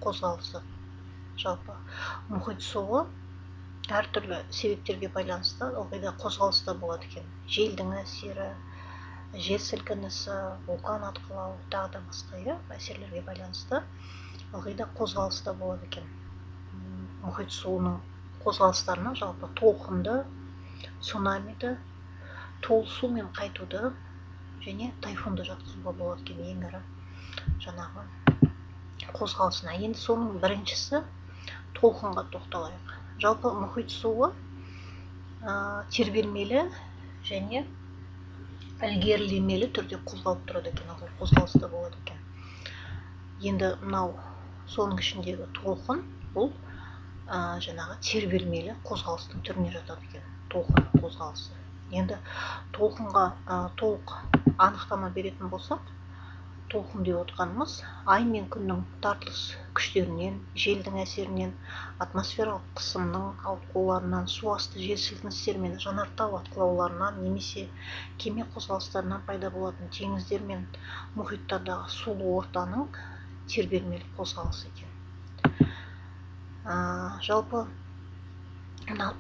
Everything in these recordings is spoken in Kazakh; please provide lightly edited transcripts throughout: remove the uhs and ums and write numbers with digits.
қозғалысы. Жалпы мұхит суы әртүрлі себептерге байланысты ылғи да қозғалыста болады екен. Желдің әсері, жер сілкінісі, вулкан атқылау, тағы да басқа әсерлерге байланысты ылғи да қозғалыста болады екен. Мұхит суының қозғалыстарына жалпы толқынды, цунамиді, толысу мен қайтуды және тайфунды жатқызуға болады екен, ең ірі жаңағы қозғалысына. Енді соның біріншісі толқынға тоқталайық. Жалпы мұхит суы тербелмелі және ілгерілемелі түрде қозғалып тұрады екен, қозғалыста болады екен. Енді мынау соның ішіндегі толқын бұл жаңағы тербелмелі қозғалыстың түріне жатады екен, толқын қозғалысы. Енді толқынға толық анықтама беретін болсақ, толқын деп отқанымыз ай мен күннің тартылыс күштерінен, желдің әсерінен, атмосфералық қысымның ауытқуларынан, су асты жер сілкіністері мен жанартау атқылауларынан немесе кеме қозғалыстарынан пайда болатын теңіздер мен мұхиттардағы сулы ортаның тербелмелі қозғалысы екен. Жалпы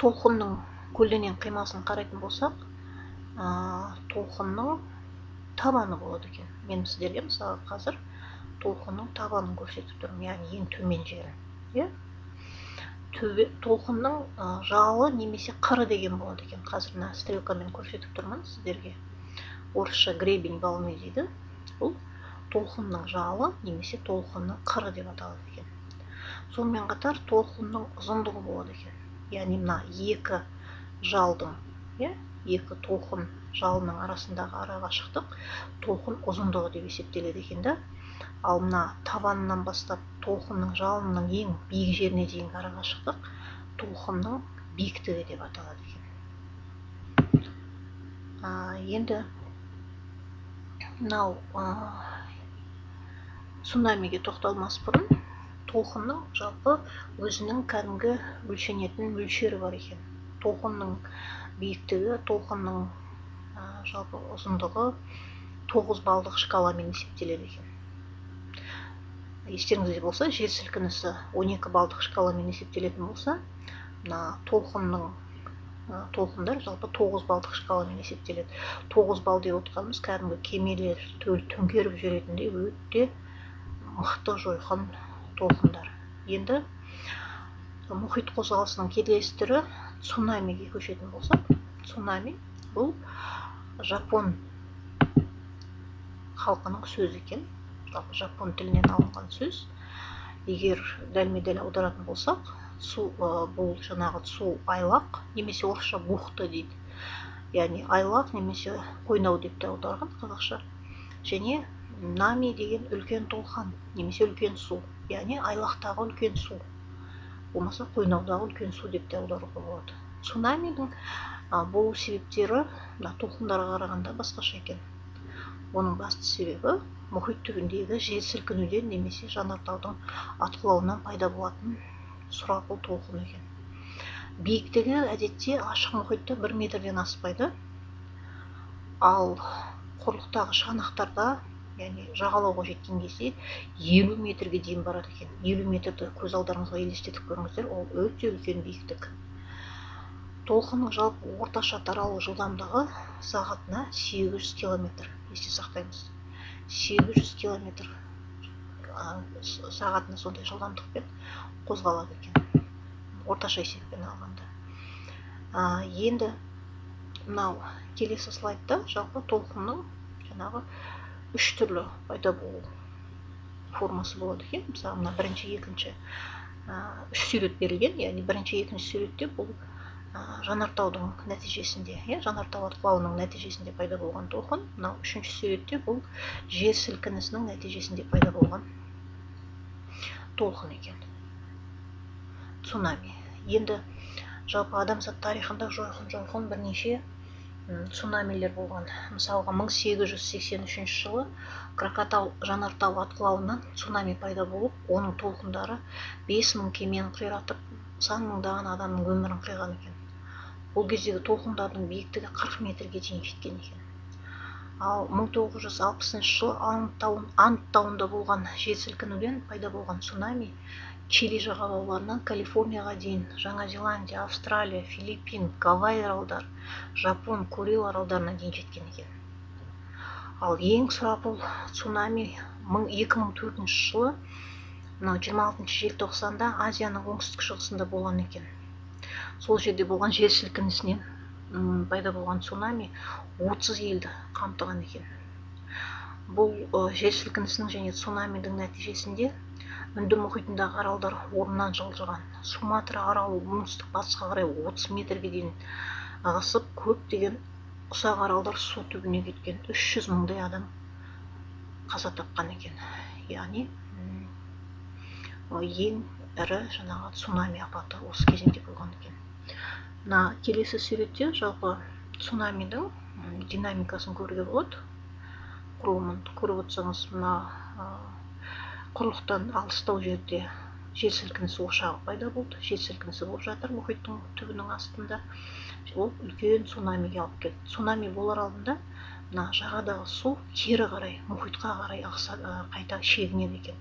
толқынның көлденең қимасын қарайтын болсақ, толқынның табаны болады екен. Мен сіздерге мысалы қазір толқынның табанын көрсетіп тұрмын, яғни ең төмен жері. Толқынның жалы немесе қыры деген болады екен. Қазір мына стрелкамен көрсетіп тұрмын сіздерге. Орысша гребень волны дейді. Бұл толқынның жалы немесе толқынның қыры деп аталады екен. Сонымен қатар толқынның ұзындығы болады екен. Яғни мына екі жалдың, екі толқын жалының арасындағы арақашықтық толқын ұзындығы деп есептеледі екен да. Ал мына табанынан бастап толқынның жалының ең биік жеріне дейінгі арақашықтық толқынның биіктігі деп аталады екен. Енді мынау цунамиге тоқталмас бұрын толқынның жалпы өзінің кәдімгі өлшенетін мөлшері бар екен. Толқынның биіктігі, толқынның жалпы ұзындығы 9 балдық шкаламен есептеледі екен. Естеріңізде болса, жер сілкінісі 12 балдық шкаламен есептелетін болса, толқындар жалпы 9 балдық шкаламен есептеледі. 9 бал деп отқанымыз кәдімгі кемелер төңкеріп жүретіндей өте мықты жойқын толқындар. Енді мұхит қозғалысының келесі түрі цунамиге көшетін болсақ, цунами бұл жапон халқының сөзі екен. Жапон тілінен алынған сөз. Егер дәлме-дәл аударатын болсақ, бұл жаңағы су айлақ немесе орысша бухта дейді. Яғни айлақ немесе қойнау деп те аударған қазақша. Және нами деген үлкен толқын немесе үлкен су. Яғни айлақтағы үлкен су. Болмаса қойнаудағы үлкен су деп те аударуға болады. Цунамидің болу себептері толқындарға қарағанда басқаша екен. Оның басты себебі мұхит түбіндегі жер сілкінуден немесе жанартаудың атқылауынан пайда болатын сұрапыл толқын екен. Биіктігі әдетте ашық мұхитта 1 метрден аспайды. Ал құрлықтағы шанақтарда, яғни жағалауға жеткен кезде 50 метрге дейін барады екен. 50 метрді көз алдарыңызға елестетіп көріңіздер, ол өте үлкен биіктік. Толқынның жалпы орташа таралу жылдамдығы сағатына 800 километр. Есте сақтаймыз. 800 километр сағатына сондай жылдамдықпен қозғалады екен. Орташа есеппен алғанда. Енді мынау келесі слайдта жалпы толқынның жаңағы 3 түрлі пайда болу формасы болады екен. Мысалы, мына бірінші, екінші 3 сурет берілген. Яғни бірінші, екінші суретте бұл жанартаудың нәтижесінде, жанартау атқылауының нәтижесінде пайда болған толқын. Мынау үшінші суретте бұл жер сілкінісінің нәтижесінде пайда болған толқын екен. Цунами. Енді жалпы адамзат тарихында жойқын бірнеше цунамилер болған. Мысалға 1883 жылы Кракатау жанартау атқылауынан цунами пайда болып, оның толқындары 5000 кемені қиратып, сан мыңдаған адамның өмірін қиған екен. Бұл кездегі толқындардың биіктігі 40 метрге дейін жеткен екен. Ал 1960 жылы Анд тауында болған жер сілкінуден пайда болған цунами Чили жағалауларынан Калифорнияға дейін, Жаңа Зеландия, Австралия, Филиппин, Гавайи аралдар, Жапон, Курил аралдарына дейін жеткен екен. Ал ең сұрапыл цунами 2004 жылы 26 желтоқсанда Азияның оңтүстік шығысында болған екен. Сол жерде болған жер сілкінісінен пайда болған цунами 30 елді қамтыған екен. Бұл жер сілкінісінің және цунамидің нәтижесінде Үнді мұхитындағы аралдар орнынан жылжыған. Суматра аралы оңтүстік батысқа қарай 30 метрге дейін ығысып, көптеген ұсақ аралдар су түбіне кеткен. 300 мыңдай адам қаза тапқан екен. Яғни ең ірі жаңағы цунами апаты осы кезеңде болған екен. Келесі суретте жалпы цунамидің динамикасын көруге болады. Құрылымын көріп отырсаңыз, құрлықтан алыстау жерде жер сілкінісі ошағы пайда болды. Жер сілкінісі болып жатыр мұхиттың түбінің астында. Ол үлкен цунамиге алып келді. Цунами болар алдында жағадағы су кері қарай, мұхитқа қарай қайта шегінеді екен.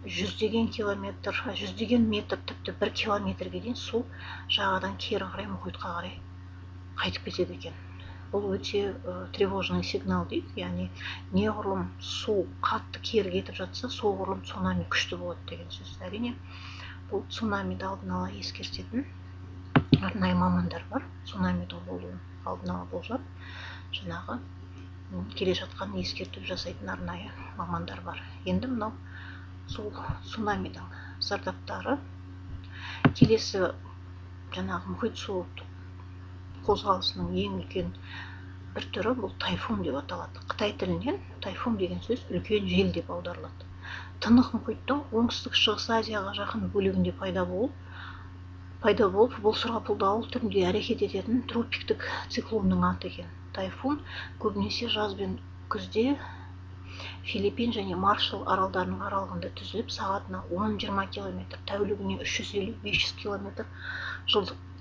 Жүздеген метр, тіпті 1 километрге дейін су жағадан кері қарай, мұхитқа қарай қайтып кетеді екен. Бұл өте тревожный сигнал дейді, яғни неғұрлым су қатты кері кетіп жатса, соғұрлым цунами күшті болады деген сөз. Әрине, бұл цунамиді алдын ала ескертетін арнайы мамандар бар. Цунамидің болуын алдын ала болжап, жаңағы келе жатқан ескерту жасайтын арнайы мамандар бар. Енді мынау сол цунамидің зардаптары. Келесі жаңағы мұхит суы қозғалысының ең үлкен бір түрі бұл тайфун деп аталады. Қытай тілінен тайфун деген сөз үлкен жел деп аударылады. Тынық мұхиттың оңтүстік шығыс Азияға жақын бөлігінде пайда болып, бұл сұрапыл дауыл түрінде әрекет ететін тропиктік циклонның аты екен. Тайфун көбінесе жаз бен күзде Филиппин және Маршалл аралдарының аралығында түзіліп, сағатына 10-20 км, тәулігіне 350-500 км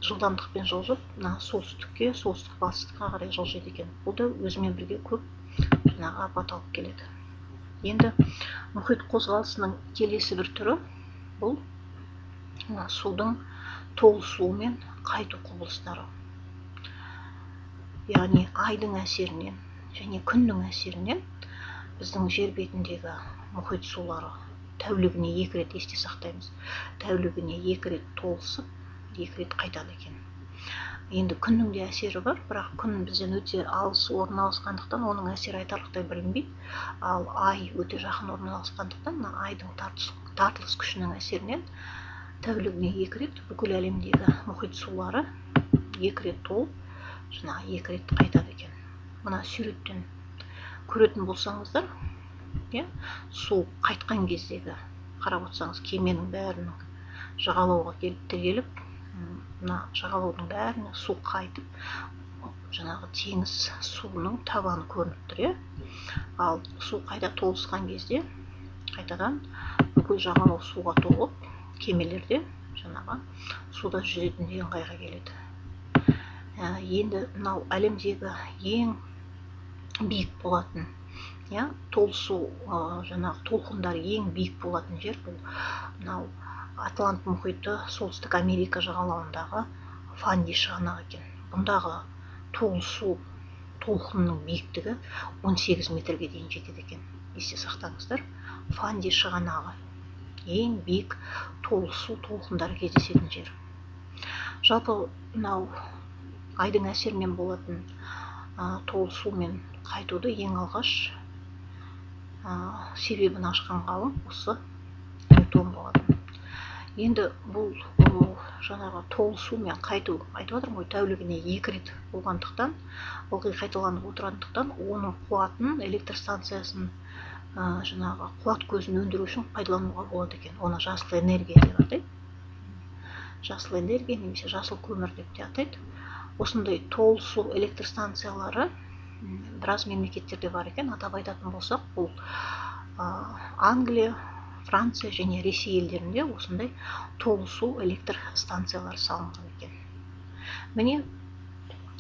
жылдамдықпен жылжып, солтүстікке, солтүстік батысқа қарай жылжиды екен. Бұл да өзімен бірге көп апат алып келеді. Енді мұхит қозғалысының келесі бір түрі бұл судың толысуы мен қайту құбылыстары. Яғни айдың әсерінен және күннің әсерінен біздің жер бетіндегі мұхит сулары тәулігіне 2 рет, есте сақтаймыз, тәулігіне 2 рет толысып, 2 рет қайтады екен. Енді күннің де әсері бар, бірақ күн бізден өте алыс орналасқандықтан оның әсері айтарлықтай білінбейді. Ал ай өте жақын орналасқандықтан айдың тартылыс күшінің әсерінен тәулігіне 2 рет бүкіл әлемдегі мұхит сулары 2 рет толып, 2 рет қайтады екен. Мына суреттен көретін болсаңыздар, су қайтқан кездегі қарап отырсаңыз, кеменің бәрінің жағалауға келіп тіреліп, жағалаудың бәріне су қайтып, теңіз суының табаны көрініп тұр. Ал су қайта толысқан кезде қайтадан бүкіл жағалау суға толып, кемелерде суда жүзетін ыңғайға келеді. Енді мынау әлемдегі ең биік болатын, толысу толқындары ең биік болатын жер бұл мынау Атлант мұхиты солтүстік Америка жағалауындағы Фанди шығанағы екен. Бұндағы толысу толқынның биіктігі 18 метрге дейін жетеді екен. Есте сақтаңыздар, Фанди шығанағы ең биік толысу толқындары кездесетін жер. Жалпы мынау айдың әсерінен болатын толысу мен қайтуды ең алғаш себебін ашқан ғалым осы Ньютон болатын. Енді бұл толысу мен қайту айтып отырмын ғой, тәулігіне 2 рет болғандықтан, ылғи қайталанып отырғандықтан, оның қуатын, электр станциясын, қуат көзін өндіру үшін пайдалануға болады екен. Оны жасыл энергия деп атайды. Жасыл энергия немесе жасыл көмір деп те атайды. Осындай толысу электр станциялары біраз мемлекеттерде бар екен. Атап айтатын болсақ, бұл Англия, Франция және Ресей елдерінде осындай толысу электр станциялары салынған екен. Міне,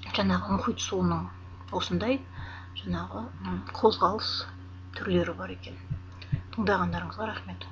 мұхит суының осындай жаңағы қозғалыс түрлері бар екен. Тыңдағандарыңызға рахмет.